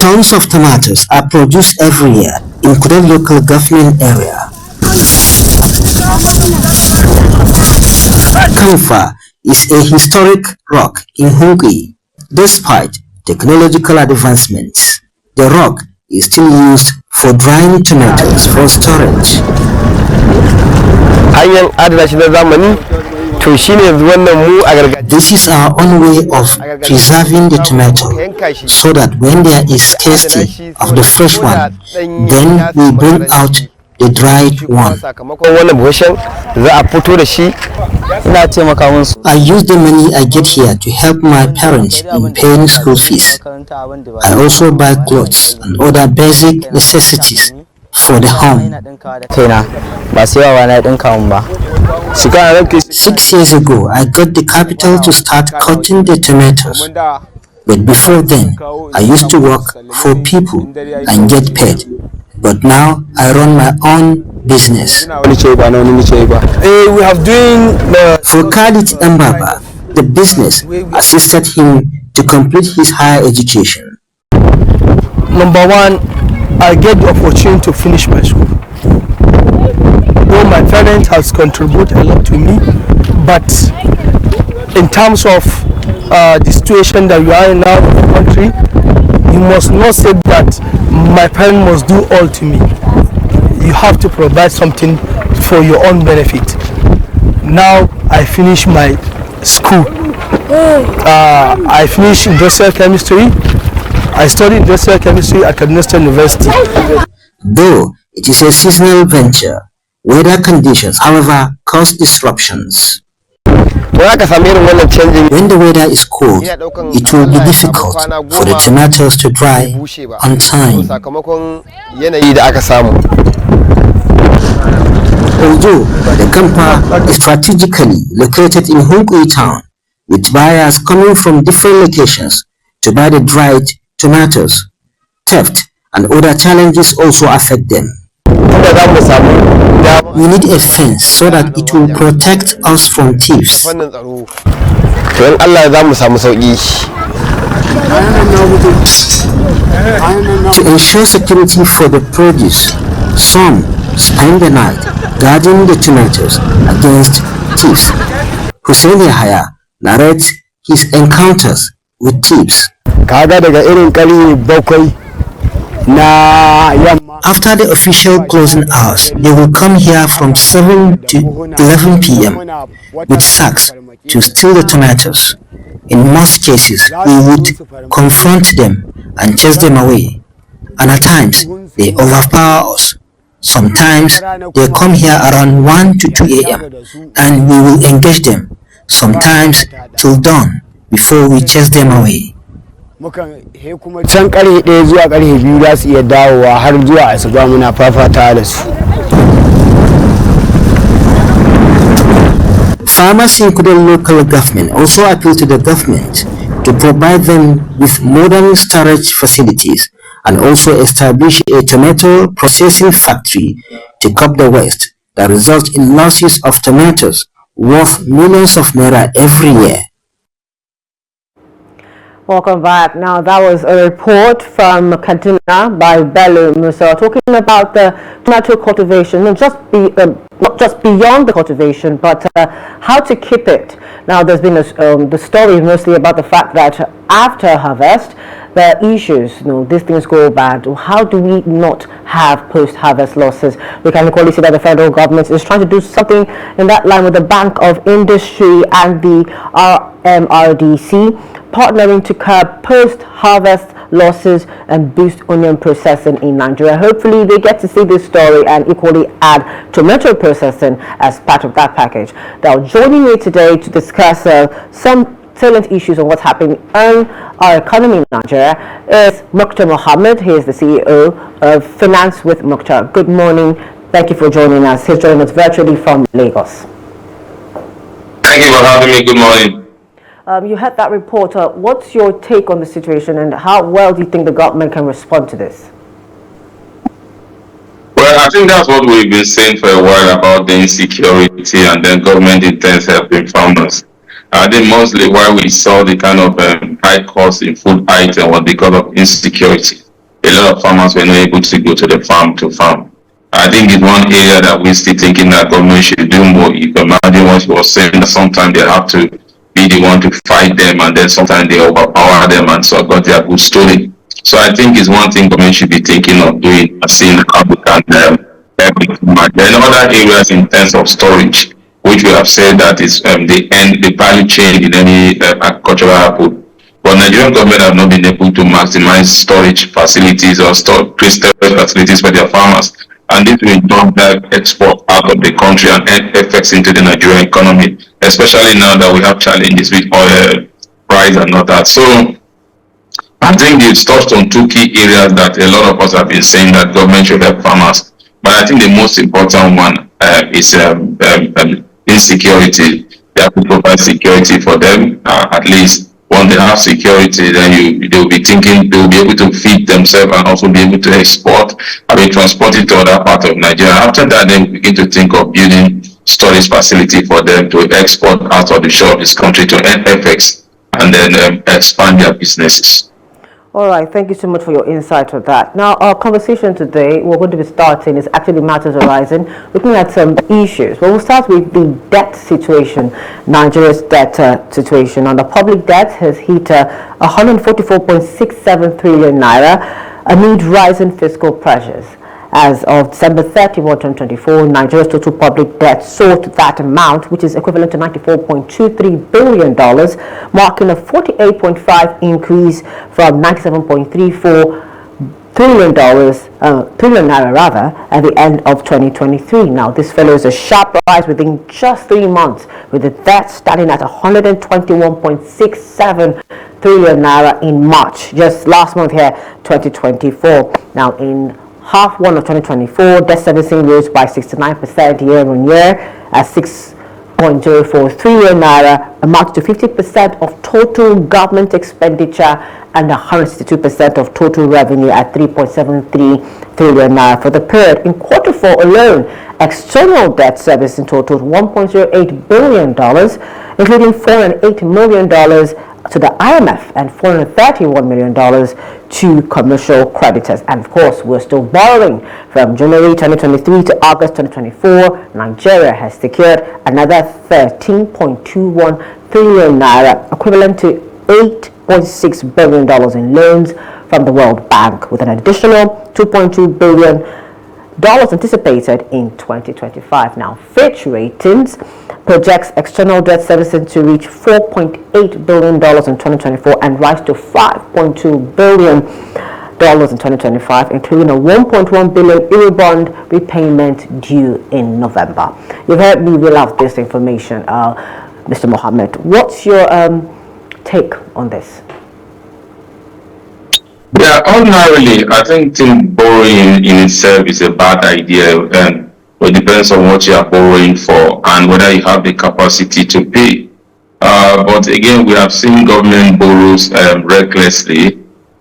Tons of tomatoes are produced every year in Kudel local government area. Kamfa is a historic rock in Hungary. Despite technological advancements, the rock is still used for drying tomatoes for storage. This is our own way of preserving the tomato, so that when there is scarcity of the fresh one, then we bring out the dried one. I use the money I get here to help my parents in paying school fees. I also buy clothes and other basic necessities for the home. 6 years ago, I got the capital to start cutting the tomatoes. But before then, I used to work for people and get paid. But now I run my own business. For Khalid Mbaba, the business assisted him to complete his higher education. Number one, I get the opportunity to finish my school. Though my parents has contributed a lot to me, but in terms of the situation that we are in now in the country, you must not say that my parents must do all to me. You have to provide something for your own benefit. Now I finish my school. I finished industrial chemistry. I studied industrial chemistry at Kaduna State University. Though it is a seasonal venture, weather conditions, however, cause disruptions. When the weather is cold, it will be difficult for the tomatoes to dry on time. Although the Kampa is strategically located in Hungary town, with buyers coming from different locations to buy the dried tomatoes, theft and other challenges also affect them. We need a fence so that it will protect us from thieves. To ensure security for the produce, some spend the night guarding the tomatoes against thieves. Hussein Yahya narrates his encounters with thieves. After the official closing hours, they will come here from 7 to 11 p.m. with sacks to steal the tomatoes. In most cases, we would confront them and chase them away. And at times, they overpower us. Sometimes, they come here around 1 to 2 a.m. and we will engage them, sometimes till dawn, before we chase them away. Farmers in Kudel local government also appeal to the government to provide them with modern storage facilities and also establish a tomato processing factory to curb the waste that results in losses of tomatoes worth millions of naira every year. Welcome back. Now, that was a report from Kaduna by Bello Musa talking about the tomato cultivation, not just beyond the cultivation, but how to keep it. Now, there's been the story mostly about the fact that after harvest, there are issues. These things go bad. How do we not have post-harvest losses? We can equally see that the federal government is trying to do something in that line with the Bank of Industry and the RMRDC, partnering to curb post-harvest losses and boost onion processing in Nigeria. Hopefully they get to see this story and equally add tomato processing as part of that package. Now, joining me today to discuss some salient issues on what's happening in our economy in Nigeria is Muktar Mohammed. He is the CEO of Finance with Muktar. Good morning. Thank you for joining us. He's joining us virtually from Lagos. Thank you for having me. Good morning. You had that report. What's your take on the situation and how well do you think the government can respond to this? Well, I think that's what we've been saying for a while about the insecurity and then government intends helping farmers. I think mostly why we saw the kind of high cost in food items was because of insecurity. a lot of farmers were not able to go to the farm to farm. I think it's one area that we're still thinking that government should do more. You can imagine what he was saying, that sometimes they have to be the one to fight them, and then sometimes they overpower them, and so got their good story. So I think it's one thing government should be thinking of doing, seeing how we can help it. There are other areas in terms of storage, which we have said that is the value chain in any agricultural output. But Nigerian government have not been able to maximize storage facilities or storage facilities for their farmers. And this will dump that export out of the country and effects into the Nigerian economy, especially now that we have challenges with oil price and all that. So I think it's touched on two key areas that a lot of us have been saying that government should help farmers. But I think the most important one is insecurity. They have to provide security for them, at least. Once they have security, then they'll be thinking they'll be able to feed themselves and also be able to export, transport it to other parts of Nigeria. After that, then we begin to think of building storage facility for them to export out of the shore of this country to NFX and then expand their businesses. All right, thank you so much for your insight on that. Now, our conversation today, we're going to be starting is actually matters arising, looking at some issues. But we'll start with the debt situation, Nigeria's debt situation. On the public debt has hit 144.67 trillion naira amid rising fiscal pressures. As of December 31, 2024, Nigeria's total public debt soared to that amount, which is equivalent to $94.23 billion, marking a 48.5% increase from $97.34 trillion at the end of 2023. Now, this follows a sharp rise within just 3 months, with the debt standing at 121.67 trillion naira in March, just last month here, 2024. Now, in half one of 2024, debt servicing rose by 69% year on year at 6.04 trillion naira, amounted to 50% of total government expenditure and 162% of total revenue at 3.73 trillion naira for the period. In quarter four alone, external debt servicing totaled $1.08 billion, including $408 million to the IMF and $431 million to commercial creditors. And of course, we're still borrowing. From January 2023 to August 2024, Nigeria has secured another 13.21 trillion naira, equivalent to $8.6 billion in loans from the World Bank, with an additional $2.2 billion anticipated in 2025. Now, Fitch Ratings projects external debt servicing to reach $4.8 billion in 2024 and rise to $5.2 billion in 2025, including a $1.1 billion Eurobond repayment due in November. You've heard me reel out this information, Mr. Mohammed. What's your take on this? Yeah, ordinarily, I think borrowing in itself is a bad idea, and it depends on what you are borrowing for and whether you have the capacity to pay. But again, we have seen government borrows recklessly.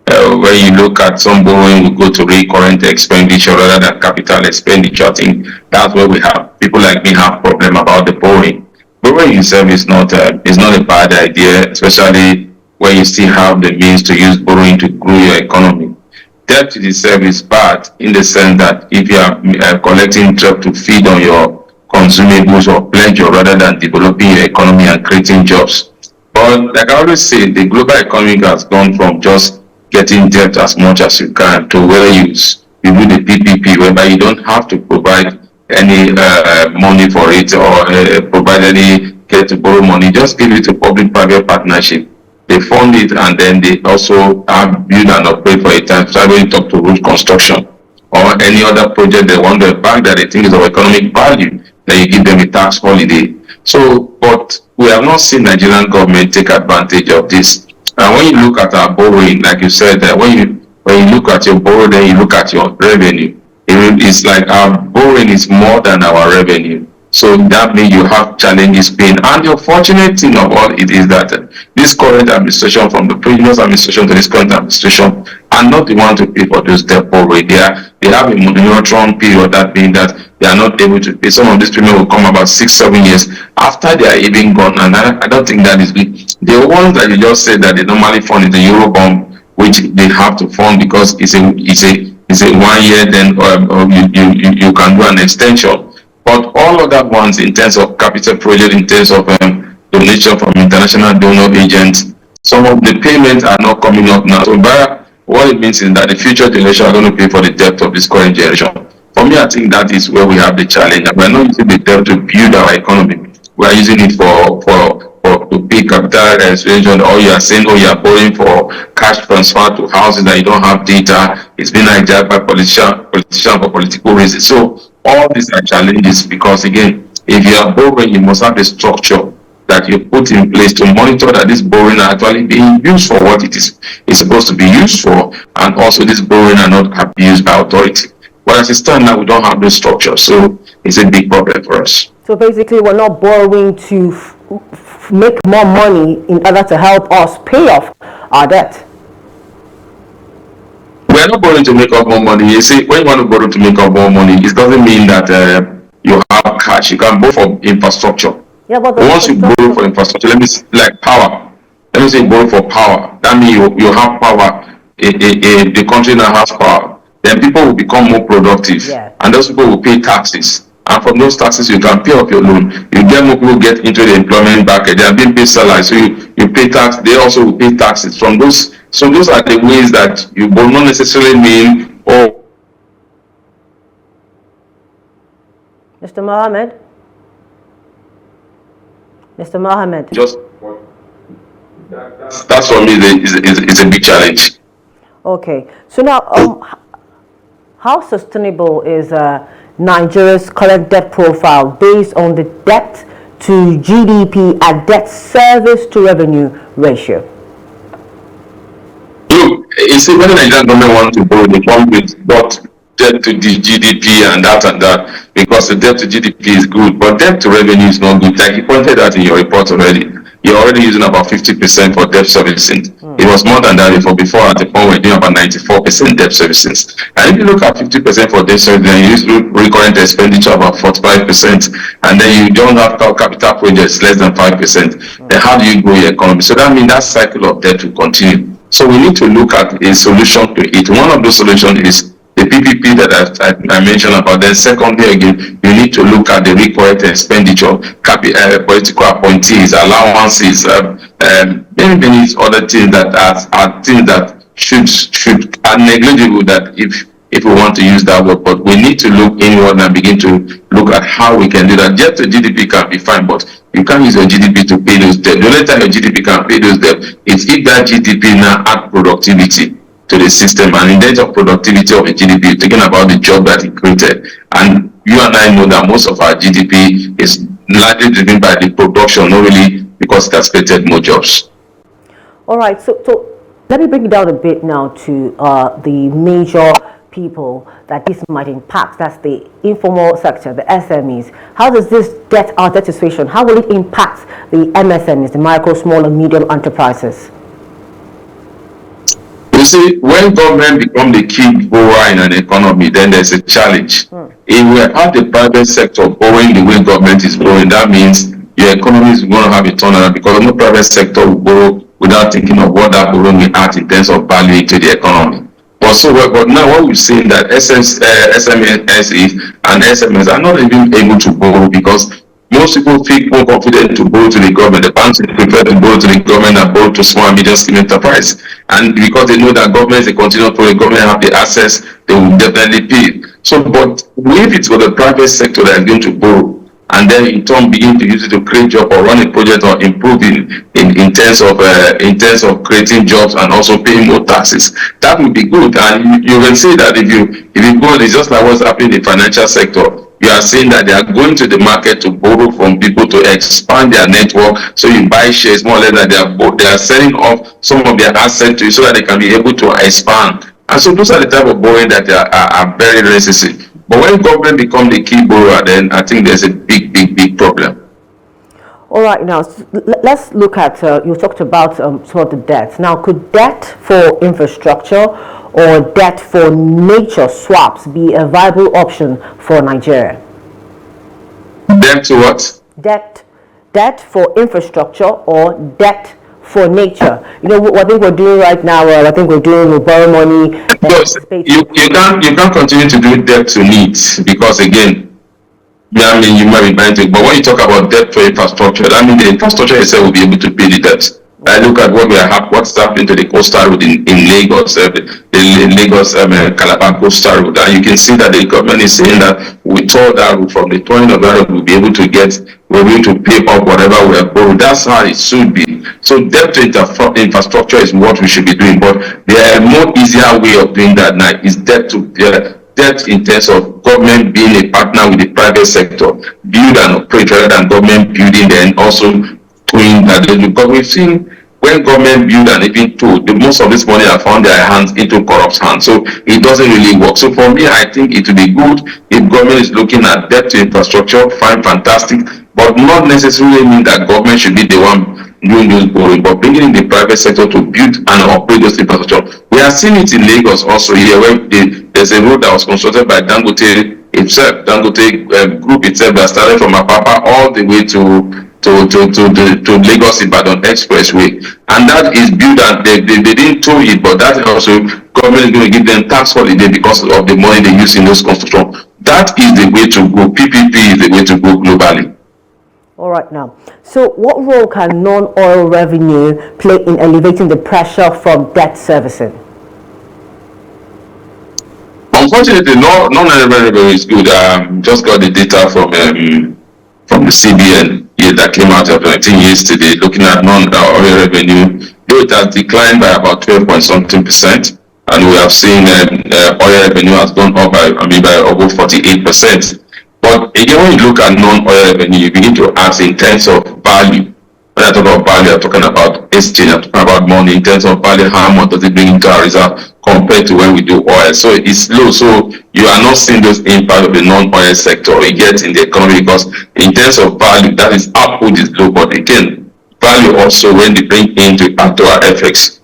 When you look at some borrowing, we go to recurrent expenditure rather than capital expenditure. I think that's where we have people like me have problem about the borrowing. Borrowing itself is not a bad idea, especially when you still have the means to use borrowing to grow your economy. Debt itself is bad in the sense that if you are collecting debt to feed on your consumables or pleasure rather than developing your economy and creating jobs. But like I always say, the global economy has gone from just getting debt as much as you can to where you do the PPP, whereby you don't have to provide any money for it or provide any get to borrow money, just give it to public-private partnership. They fund it and then they also build and operate for a time. So when you talk to road construction or any other project they want to back that they think is of economic value, then you give them a tax holiday. So, but we have not seen Nigerian government take advantage of this. And when you look at our borrowing, like you said, when you look at your borrow, then you look at your revenue. It's like our borrowing is more than our revenue. So that means you have challenges paying. And the unfortunate thing of all it is that this current administration, from the previous administration to this current administration, are not the one to pay for those debt borrowing. They have a moratorium period, that means that they are not able to pay. Some of these payments will come about 6-7 years after they are even gone. And I don't think that is good. The ones that you just said that they normally fund in the Eurobond which they have to fund because it's a 1 year, then you can do an extension. But all other ones, in terms of capital project, in terms of donation from international donor agents, some of the payments are not coming up now. So what it means is that the future generation are going to pay for the debt of this current generation. For me, I think that is where we have the challenge. We're not using the debt to build our economy. We are using it to pay capital expansion, or you are saying, oh, you are borrowing for cash transfer to houses that you don't have data. It's been hijacked by politicians for political reasons. So all these are challenges because, again, if you are borrowing, you must have the structure that you put in place to monitor that this borrowing are actually being used for what it is supposed to be used for, and also this borrowing are not abused by authority. But as it stands now, we don't have the structure, so it's a big problem for us. So basically, we're not borrowing to make more money in order to help us pay off our debt. We're not borrowing to make up more money. You see, when you want to borrow to make up more money, it doesn't mean that you have cash. You can borrow for infrastructure. Yeah, but once you borrow for infrastructure, let me say, like power. Let me say borrow for power. That means you have power. The country now has power. Then people will become more productive, and those people will pay taxes. And from those taxes, you can pay off your loan. You get more people get into the employment bracket. They are being paid salary, so you pay tax. They also will pay taxes from those. So those are the ways that you will not necessarily mean. Oh, Mr. Mohammed. Mr. Mohammed. Just that's for me is a big challenge. Okay, so now how sustainable is Nigeria's current debt profile based on the debt to GDP and debt service to revenue ratio? Look, you see, when the Nigerian government wants to borrow, they come with what debt to the GDP and that, because the debt to GDP is good, but debt to revenue is not good. Like you pointed out in your report already, you're already using about 50% for debt servicing. It was more than that before at the point we're doing about 94% debt servicing. And if you look at 50% for debt servicing, you use recurrent expenditure about 45%, and then you don't have capital projects less than 5%, then how do you grow your economy? So that means that cycle of debt will continue. So we need to look at a solution to it. One of those solutions is the PPP that I mentioned about. Then secondly, again, you need to look at the recurrent expenditure, political appointees, allowances, many other things that are things that should are negligible, that if we want to use that word, but we need to look inward and begin to look at how we can do that. Just the GDP can be fine, but you can't use your GDP to pay those debts. The only time your GDP can pay those debts is if that GDP now add productivity to the system, and in terms of productivity of the GDP, thinking about the job that it created. And you and I know that most of our GDP is largely driven by the production, not really because it has created more jobs. All right, so let me bring it down a bit now to the major people that this might impact. That's the informal sector, the SMEs. How does this our debt situation, how will it impact the MSMEs, the micro, small and medium enterprises? You see, when government becomes the key borrower in an economy, then there's a challenge. If we have the private sector borrowing the way government is borrowing, that means your economy is going to have a turnaround, because no private sector will borrow without thinking of what that borrowing will add in terms of value to the economy. But now what we've seen that SMEs and SMEs are not even able to borrow, because most people feel more confident to borrow to the government. The banks prefer to borrow to the government than borrow to small and medium enterprise. And because they know that government is a continuous project, government have the access, they will definitely pay. So, but if it's for the private sector that is going to borrow, and then in turn begin to use it to create jobs or run a project or improve in terms of creating jobs and also paying more taxes, that would be good. And you can see that if you go, it's just like what's happening in the financial sector. You are saying that they are going to the market to borrow from people to expand their network. So you buy shares more or less that they are selling off some of their assets to you so that they can be able to expand. And so those are the type of borrowing that are very necessary. But when government becomes the key borrower, then I think there's a big problem. All right, now let's look at, you talked about some of the debts. Now, could debt for infrastructure or debt for nature swaps be a viable option for Nigeria? Debt to what? Debt for infrastructure or debt for nature. You know, what I think we're doing right now, I think we're doing, we borrow money. Because you can't continue to do debt to needs, because again, yeah, I mean, you might be buying it, but when you talk about debt for infrastructure, that means the infrastructure itself will be able to pay the debt. I look at what's happening to the coastal road in Lagos, the Lagos Calabar coastal road, and you can see that the government is saying that we tore that road. From the point of that road, we'll be able to pay up whatever we have borrowed. That's how it should be. So debt to infrastructure is what we should be doing, but there are more easier way of doing that now is debt in terms of government being a partner with the private sector, build and operate rather than government building, then also doing that. Because we've seen when government build and even told, most of this money have found their hands into corrupt hands. So it doesn't really work. So for me, I think it would be good if government is looking at debt to infrastructure, fine, fantastic, but not necessarily mean that government should be the one doing those borrowing, but bringing in the private sector to build and operate those infrastructure. We are seeing it in Lagos also here, where there's a road that was constructed by Dangote itself, group itself, that started from Apapa all the way to Lagos Ibadan Expressway, and that is built, and they didn't tow it, but that also government is going to give them tax holiday because of the money they use in those construction. That is the way to go. PPP is the way to go globally. All right, now, so what role can non-oil revenue play in alleviating the pressure from debt servicing? Unfortunately, non-oil revenue is good. Just got the data from the CBN that came out of 19 yesterday, looking at non-oil revenue. Though it has declined by about 12.something%, and we have seen oil revenue has gone up by over 48%. But again, when you look at non-oil revenue, you begin to ask in terms of value. When I talk about value, I'm talking about exchange, I'm talking about money. In terms of value, how much does it bring into our reserve compared to when we do oil? So it's low. So you are not seeing those impact of the non-oil sector yet in the economy, because in terms of value, that is output is low. But again, value also, when they bring into factor FX,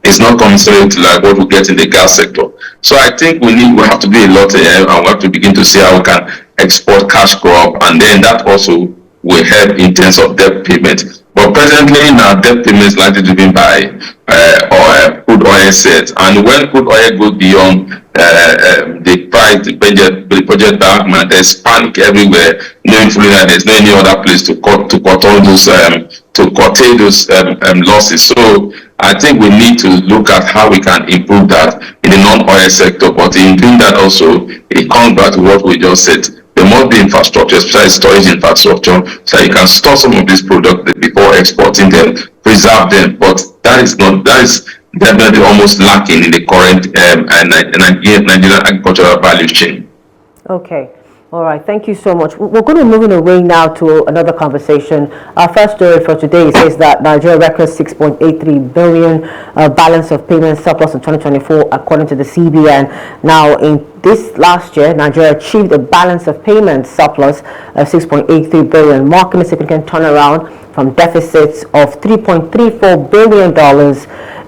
it's not commensurate like what we get in the gas sector. So I think we have to do a lot here, and we have to begin to see how we can export cash crop, and then that also will help in terms of debt payment. But presently now, debt payment is likely driven by crude oil sales, and when crude oil goes beyond the price, the budget bank, there's panic everywhere, knowing fully that there's no any other place to curtail those losses. So I think we need to look at how we can improve that in the non-oil sector. But in doing that also, it comes back to what we just said. There must be infrastructure, especially storage infrastructure, so you can store some of these products before exporting them, preserve them. But that is definitely almost lacking in the current Nigerian agricultural value chain. Okay. All right, thank you so much. We're going to move away now to another conversation. Our first story for today says that Nigeria records 6.83 billion balance of payment surplus in 2024, according to the CBN. Now, in this last year, Nigeria achieved a balance of payment surplus of 6.83 billion, marking a significant turnaround from deficits of $3.34 billion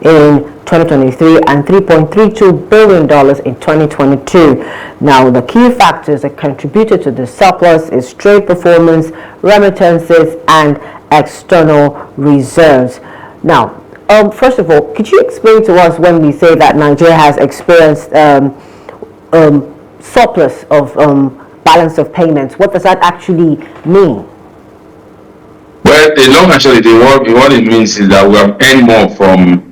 in 2023 and $3.32 billion in 2022. Now, the key factors that contributed to the surplus is trade performance, remittances, and external reserves. Now, first of all, could you explain to us, when we say that Nigeria has experienced surplus of balance of payments, what does that actually mean? Well, the long and short, what it means is that we have earned more from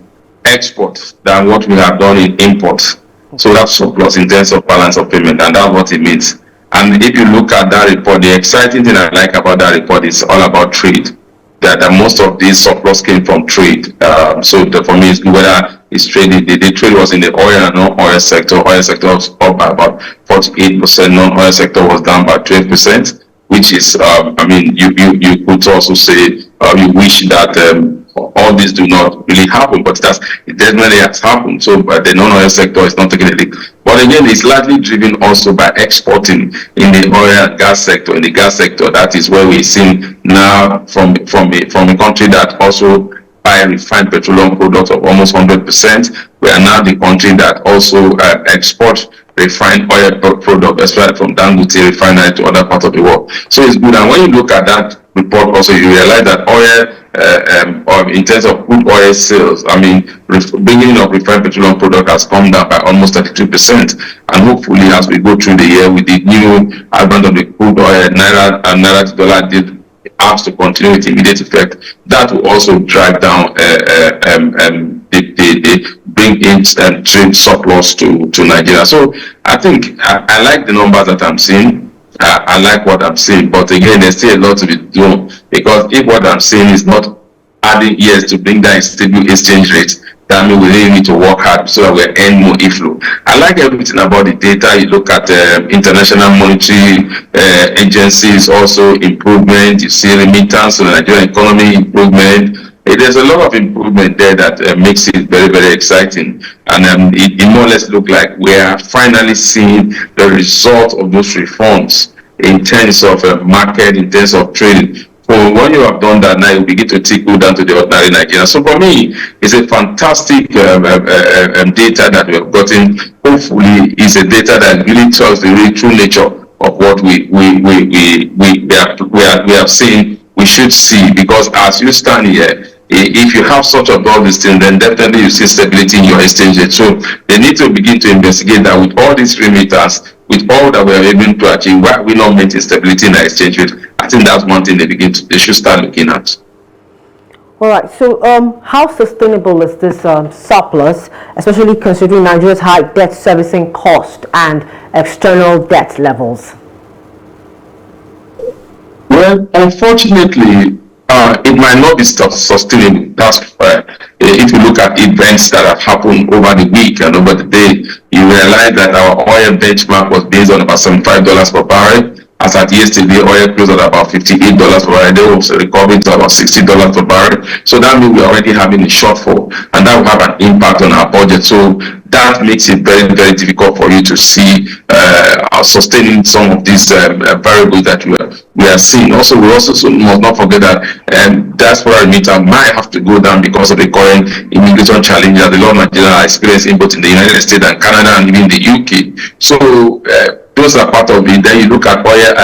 exports than what we have done in imports. So that's surplus in terms of balance of payment, and that's what it means. And if you look at that report, the exciting thing I like about that report is all about trade. That most of these surplus came from trade. So for me, it's whether it's trade. The trade was in the oil and non-oil sector. Oil sector was up by about 48%. Non-oil sector was down by 12%. Which is, you could also say you wish that all this do not really happen, but it definitely has happened. So the non-oil sector is not taking a leak. But again, it's largely driven also by exporting in the oil and gas sector. In the gas sector, that is where we're seeing now from a country that also buy refined petroleum products of almost 100%. We are now the country that also exports refined oil product, especially from Dangote refinery to other parts of the world. So it's good. And when you look at that report also, you realize that oil, in terms of crude oil sales, I mean, bringing of refined petroleum product has come down by almost 32%. And hopefully, as we go through the year with the new advent of the crude oil, naira to dollar deal has to continue with immediate effect, that will also drive down bring in trade surplus to Nigeria. So I think I like the numbers that I'm seeing. I like what I'm seeing, but again, there's still a lot to be done, because if what I'm saying is not adding years to bring down stable exchange rate, that means we really need to work hard so that we earn more inflow. I like everything about the data. You look at international monetary agencies, also improvement. You see remittance to the Nigerian economy improvement. There's a lot of improvement there that makes it very, very exciting. And it more or less look like we are finally seeing the result of those reforms in terms of market, in terms of trading. So when you have done that, now you begin to trickle down to the ordinary Nigerian. So for me, it's a fantastic data that we have gotten. Hopefully, it's a data that really tells the really true nature of what we have seen. We should see, because as you stand here, if you have such of all these things, then definitely you see stability in your exchange rate. So they need to begin to investigate that with all these remitters, with all that we are able to achieve, why we not maintain stability in our exchange rate. I think that's one thing they should start looking at. All right. So, how sustainable is this surplus, especially considering Nigeria's high debt servicing cost and external debt levels? Well, unfortunately, it might not be sustainable. That's if you look at events that have happened over the week and over the day, you realize that our oil benchmark was based on about $75 per barrel. As at yesterday, oil closed at about $58 per barrel. There was a recovery to about $60 per barrel. So that means we're already having a shortfall, and that will have an impact on our budget. So that makes it very, very difficult for you to see sustaining some of these variables that we are seeing. Also, we also must not forget that diaspora remittance might have to go down because of the current immigration challenge that a lot of Nigerians are experiencing both in the United States and Canada and even the UK. So those are part of it. Then you look at oil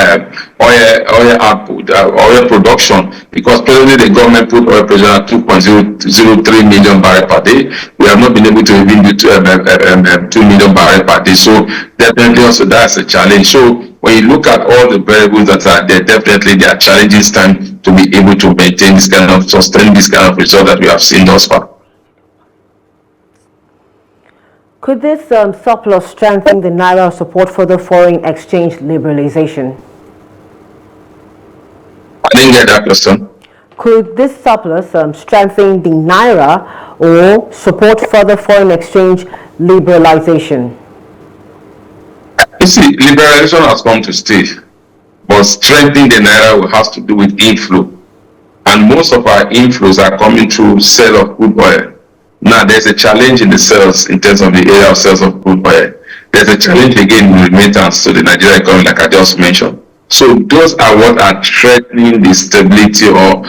output, oil production, because presently the government put oil production at 2.003 million barrels per day. We have not been able to even do 2 million barrels per day. So definitely also that's a challenge. So when you look at all the variables that are there, definitely there are challenges time to be able to maintain this kind of, sustain this kind of result that we have seen thus far. Could this surplus strengthen the naira support for the foreign exchange liberalization? I didn't get that question. Could this surplus strengthen the naira or support further foreign exchange liberalization? You see, liberalization has come to stay, but strengthening the naira will have to do with inflow. And most of our inflows are coming through sale of crude oil. Now, there's a challenge in the sales, in terms of the area of sales of crude oil. There's a challenge again in remittance to the Nigerian economy, like I just mentioned. So those are what are threatening the stability or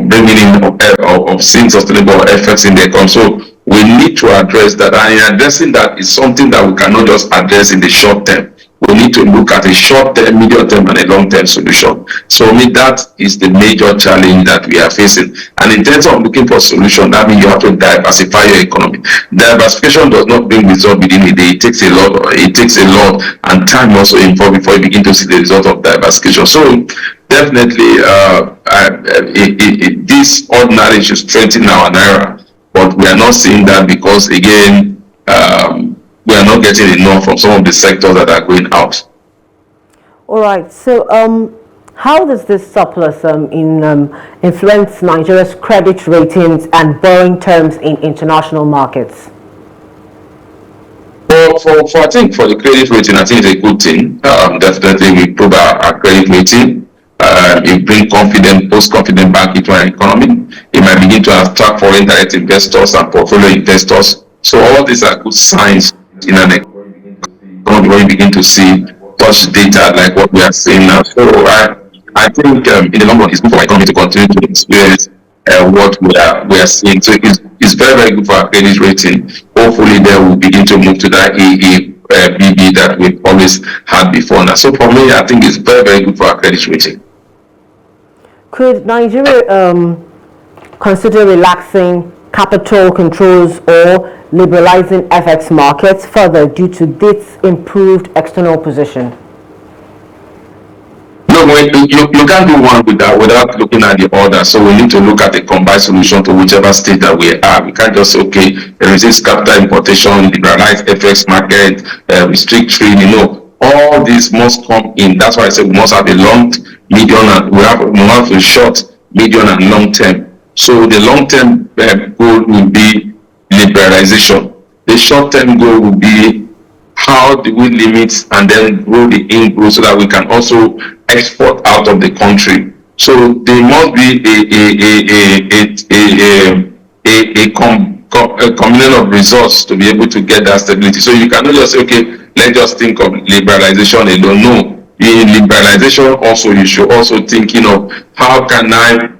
bringing in of seeing sustainable effects in the economy. So we need to address that, and in addressing that is something that we cannot just address in the short term. We need to look at a short-term, medium-term, and a long-term solution. So for me, that is the major challenge that we are facing. And in terms of looking for solution, that means you have to diversify your economy. Diversification does not bring result within a day. It takes a lot, and time also involved before you begin to see the result of diversification. So definitely, this ordinary should strengthen our naira, but we are not seeing that because, again, we are not getting enough from some of the sectors that are going out. All right. So, how does this surplus influence Nigeria's credit ratings and borrowing terms in international markets? I think for the credit rating, I think it's a good thing. Definitely, we improve our credit rating. It brings confidence, post confidence back into our economy. It might begin to attract foreign direct investors and portfolio investors. So all these are good signs in an economy when you begin to see such data like what we are seeing now. So I think in the long run, it's good for our economy to continue to experience what we are seeing. So it's very, very good for our credit rating. Hopefully, they will begin to move to that BB that we've always had before now. So for me, I think it's very, very good for our credit rating. Could Nigeria consider relaxing capital controls or liberalizing FX markets further due to this improved external position? No, you can't do one without looking at the other. So we need to look at a combined solution to whichever state that we are. We can't just say, okay, resist capital importation, liberalize FX market, restrict trade. All these must come in. That's why I say we must have a long, medium, and we have a short, medium, and long term. So the long term goal will be liberalization. The short term goal will be how do we limit and then grow the in-growth so that we can also export out of the country. So there must be a combination of results to be able to get that stability. So you cannot just say, okay, let's just think of liberalization alone. No, in liberalization also you should also think, how can I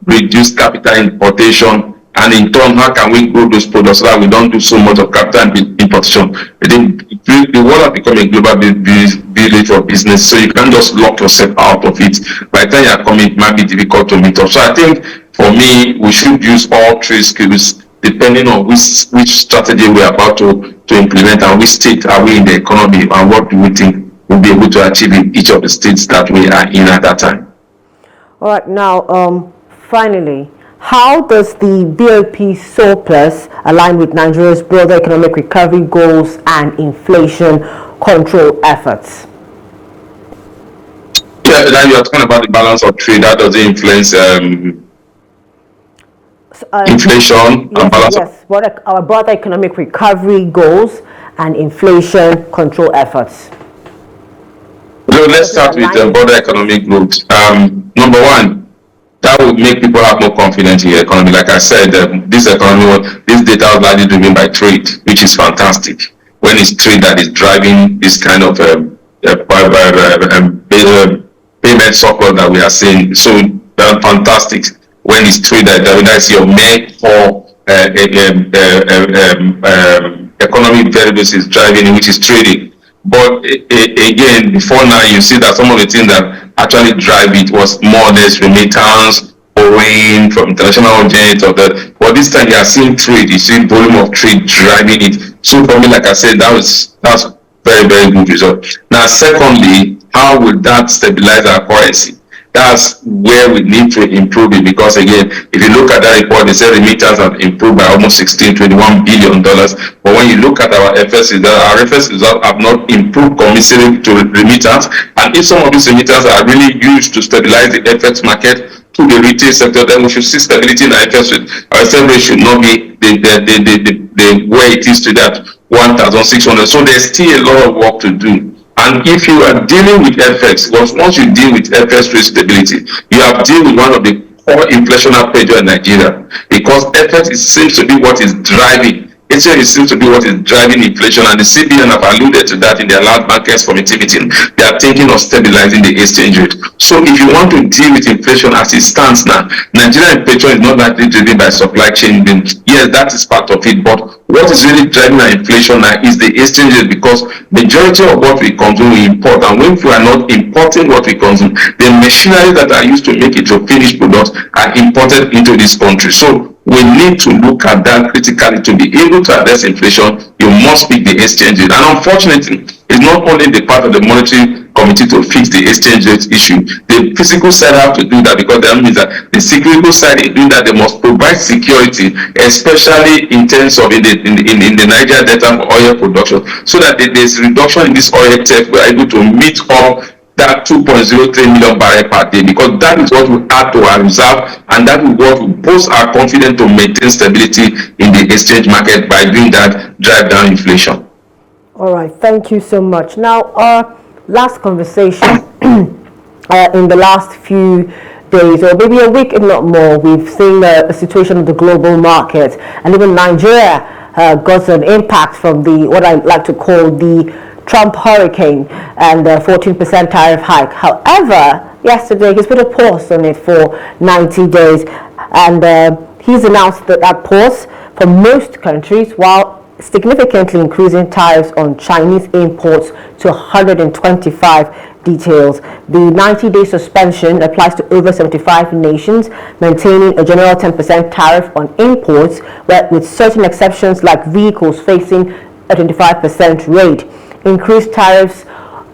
reduce capital importation, and in turn, how can we grow those products so that we don't do so much of capital importation? The world has become a global village of business, so you can't just lock yourself out of it. By the time you are coming, it might be difficult to meet up. So I think, for me, we should use all three skills depending on which strategy we are about to implement and which state are we in the economy and what do we think we'll be able to achieve in each of the states that we are in at that time. All right, now, finally, how does the BOP surplus align with Nigeria's broader economic recovery goals and inflation control efforts? Yeah, now you are talking about the balance of trade. That doesn't influence inflation and balance. Yes, our broader economic recovery goals and inflation control efforts. So let's start with the broader economic growth. Number one, that would make people have more confidence in the economy. Like I said, this data was largely driven by trade, which is fantastic. When it's trade that is driving this kind of payment cycle that we are seeing, so fantastic. When it's trade that's your main core economic variables is driving, which is trading. But again, before now, you see that some of the things that actually drive it was more or less remittance, borrowing from international agents, but this time you are seeing trade, you see volume of trade driving it. So for me, like I said, that's very, very good result. Now, secondly, how will that stabilize our currency? That's where we need to improve it, because again, if you look at that report, they say remittance have improved by almost $21 billion. But when you look at our FS results, our FS results have not improved commensurate to remittance. And if some of these remittances are really used to stabilize the FX market to the retail sector, then we should see stability in our FS rate. Our FS rate should not be the way it is to that 1,600. So there's still a lot of work to do. And if you are dealing with FX, because once you deal with FX rate stability, you have dealt with one of the core inflationary pressure in Nigeria, because FX seems to be what is driving. It seems to be what is driving inflation, and the CBN have alluded to that in their last bankers committee meeting. They are thinking of stabilizing the exchange rate. So if you want to deal with inflation as it stands now, Nigerian inflation is not likely driven by supply chain. Yes, that is part of it, but what is really driving our inflation now is the exchange rate, because majority of what we consume we import, and when we are not importing what we consume, the machinery that are used to make it to finished products are imported into this country. So we need to look at that critically. To be able to address inflation, you must pick the exchange rate. And unfortunately, it's not only the part of the monetary committee to fix the exchange rate issue. The physical side have to do that, because that means that the security side is doing that. They must provide security, especially in terms of in the Niger Delta for oil production, so that there's reduction in this oil theft. We're able to meet up that 2.03 million barrel per day, because that is what we add to our reserve, and that is what will boost our confidence to maintain stability in the exchange market. By doing that, drive down inflation. All right, thank you so much. Now, our last conversation in the last few days, or maybe a week if not more, we've seen a situation of the global market, and even Nigeria got an impact from what I like to call the Trump hurricane and the 14% tariff hike. However, yesterday he's put a pause on it for 90 days, and he's announced that pause for most countries, while significantly increasing tariffs on Chinese imports to 125 details. The 90-day suspension applies to over 75 nations, maintaining a general 10% tariff on imports, with certain exceptions like vehicles facing a 25% rate. Increased tariffs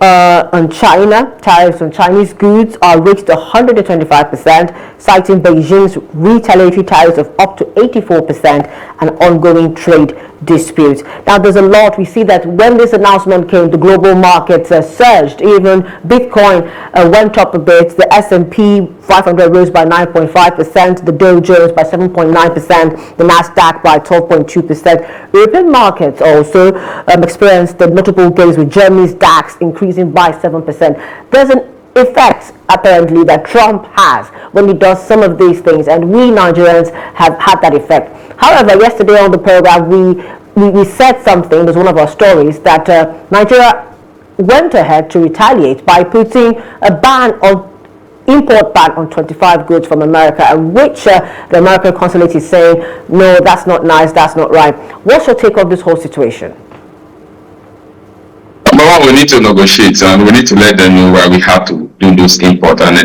on Chinese goods are raised to 125%, citing Beijing's retaliatory tariffs of up to 84% and ongoing trade disputes. Now, there's a lot. We see that when this announcement came, the global markets surged. Even Bitcoin went up a bit. The S&P 500 rose by 9.5%, the Dow Jones by 7.9%, the Nasdaq by 12.2%. European markets also experienced the notable gains, with Germany's DAX increasing by 7%. There's an effect, apparently, that Trump has when he does some of these things, and we Nigerians have had that effect. However, yesterday on the program, we said something, it was one of our stories, that Nigeria went ahead to retaliate by putting a import ban on 25 goods from America, which the American consulate is saying, no, that's not nice, that's not right. What's your take on this whole situation? Number one, we need to negotiate, and we need to let them know why we have to do those import. And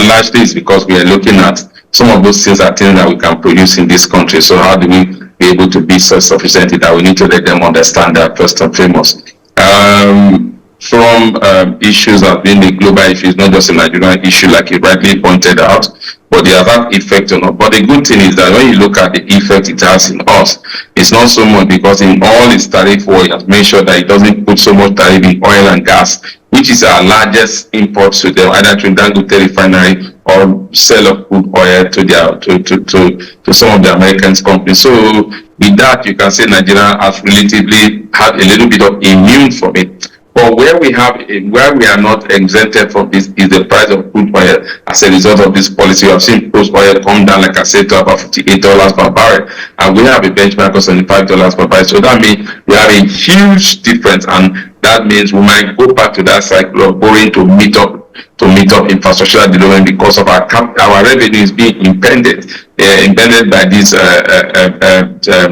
largely it's because we are looking at some of those things are things that we can produce in this country. So how do we be able to be self-sufficient? That we need to let them understand that first and foremost. From issues that being the global issues, not just a Nigerian issue, like you rightly pointed out, but they have that effect on us. But the good thing is that when you look at the effect it has in us, it's not so much because in all its tariff war, it has made sure that it doesn't put so much tariff in oil and gas, which is our largest import to them, either to Dangote refinery or sell of crude oil to some of the American companies. So with that, you can say Nigeria has relatively had a little bit of immune from it. But where we are not exempted from this is the price of crude oil as a result of this policy. We have seen crude oil come down, like I said, to about $58 per barrel, and we have a benchmark of $75 per barrel. So that means we have a huge difference, and that means we might go back to that cycle of borrowing to meet up infrastructure development because of our revenue is being impeded by this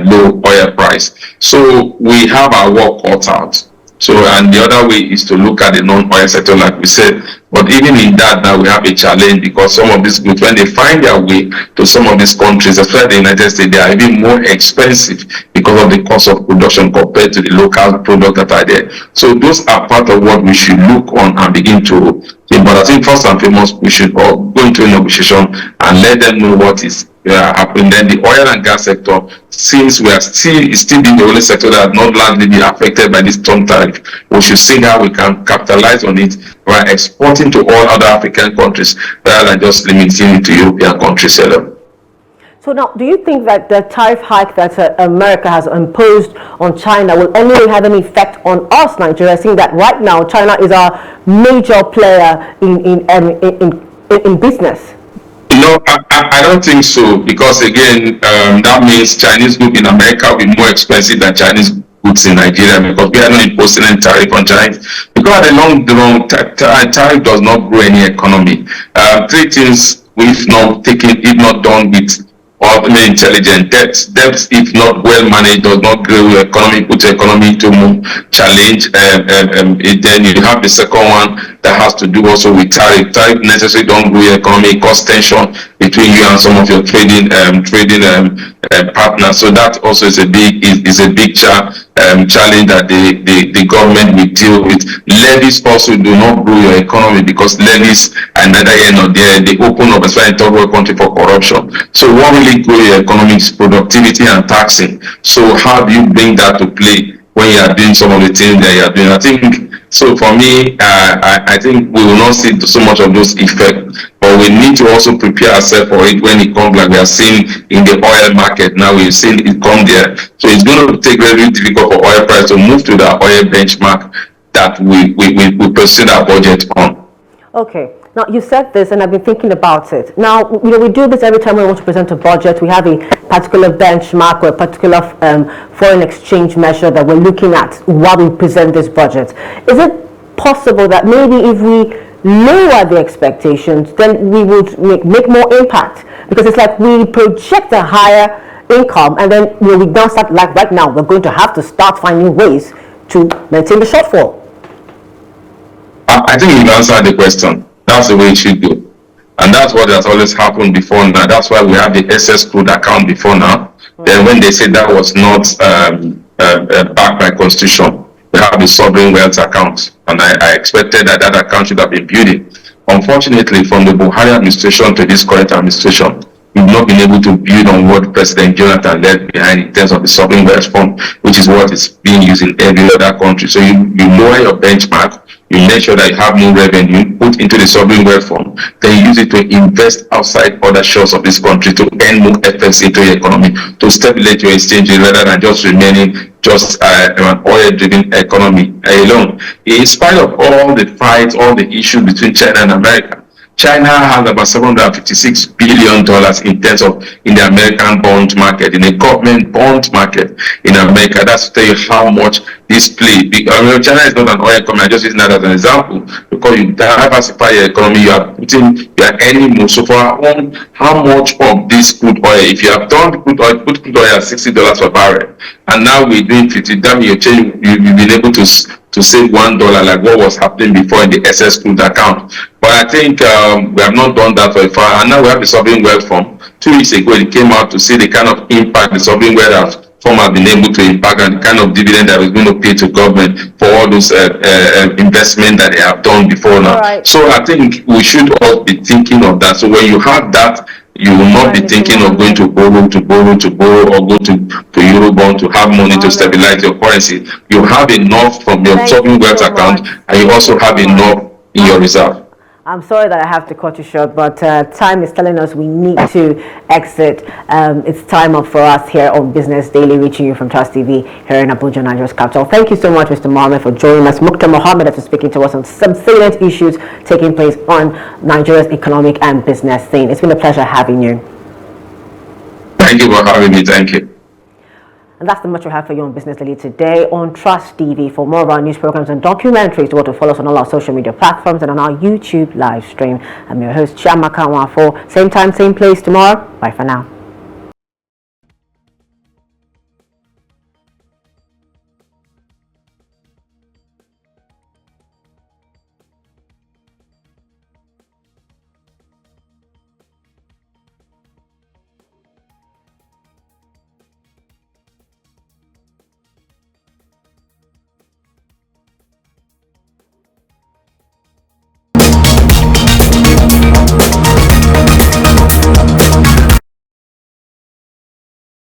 low oil price. So we have our work cut out. So, and the other way is to look at the non-oil sector, like we said. But even in that, now we have a challenge because some of these goods, when they find their way to some of these countries, especially the United States, they are even more expensive because of the cost of production compared to the local product that are there. So those are part of what we should look on and begin to think. But I think first and foremost, we should all go into a negotiation and let them know what is happening. Then the oil and gas sector, since we are still being the only sector that has not largely been affected by this Trump tariff, we should see how we can capitalize on it by exporting to all other African countries rather than just limiting it to European countries alone. So now, do you think that the tariff hike that America has imposed on China will only have an effect on us, Nigeria, seeing that right now China is our major player in business? No, I don't think so, because again, that means Chinese goods in America will be more expensive than Chinese goods in Nigeria, because we are not imposing any tariff on Chinese. Because the long tariff does not grow any economy. Three things, if not done with intelligent debt, if not well managed, does not grow your economy, put your economy into more challenge. Then you have the second one that has to do also with tariff. Tariff necessarily don't grow your economy, cause tension between you and some of your trading partners. So that also is a big challenge that the government will deal with. Levies also do not grow your economy, because levies are neither here nor there. They open up, especially in third world country, for corruption. So what really grow your economy is productivity and taxing. So how do you bring that to play when you are doing some of the things that you are doing? I think so. For me, I think we will not see so much of those effects, but we need to also prepare ourselves for it when it comes, like we are seeing in the oil market now. We've seen it come there. So it's going to take very difficult for oil price to move to the oil benchmark that we pursue our budget on. Okay. Now, you said this, and I've been thinking about it. Now, we do this every time we want to present a budget. We have a particular benchmark or a particular foreign exchange measure that we're looking at while we present this budget. Is it possible that maybe if we lower the expectations, then we would make more impact? Because it's like we project a higher income, and then we now start, like right now, we're going to have to start finding ways to maintain the shortfall. I think you've answered the question. That's the way it should go. And that's what has always happened before now. That's why we have the excess crude account before now. Then when they said that was not backed by constitution, we have the sovereign wealth account. And I expected that that account should have been building. Unfortunately, from the Buhari administration to this current administration, we've not been able to build on what President Jonathan left behind in terms of the sovereign wealth fund, which is what is being used in every other country. So you lower your benchmark, you make sure that you have more revenue put into the sovereign wealth fund, then you use it to invest outside other shores of this country to earn more effects into your economy, to stimulate your exchange rate rather than just remaining just an oil-driven economy alone. In spite of all the fights, all the issues between China and America, China has about $756 billion in terms of in the American bond market, in the government bond market in America. That's to tell you how much this play. China is not an oil economy. I'm just using that as an example because you diversify your economy, you are earning more. So for our own, how much of this crude oil? If you have done crude oil, put crude oil at $60 per barrel, and now we're doing 50. Damn, you've been able to save $1 like what was happening before in the SS crude account. But I think we have not done that for a while, and now we have the sovereign wealth fund. 2 weeks ago, it came out to see the kind of impact the sovereign wealth fund has been able to impact and the kind of dividend that was going to pay to government for all those investment that they have done before now. Right. So I think we should all be thinking of that. So when you have that, you will not be thinking of going to borrow, or go to Eurobond to have money to stabilize your currency. You have enough from your sovereign wealth account, and you also have enough in your reserve. I'm sorry that I have to cut you short, but time is telling us we need to exit. It's time up for us here on Business Daily, reaching you from Trust TV here in Abuja, Nigeria's capital. Thank you so much, Mr. Mohammed, for joining us. Muktar Mohammed is speaking to us on some salient issues taking place on Nigeria's economic and business scene. It's been a pleasure having you. Thank you for having me. Thank you. And that's the much we have for you on Business Daily today on Trust TV. For more of our news programs and documentaries, you want to follow us on all our social media platforms and on our YouTube live stream. I'm your host, Chiamaka Nwafor. Same time, same place tomorrow. Bye for now.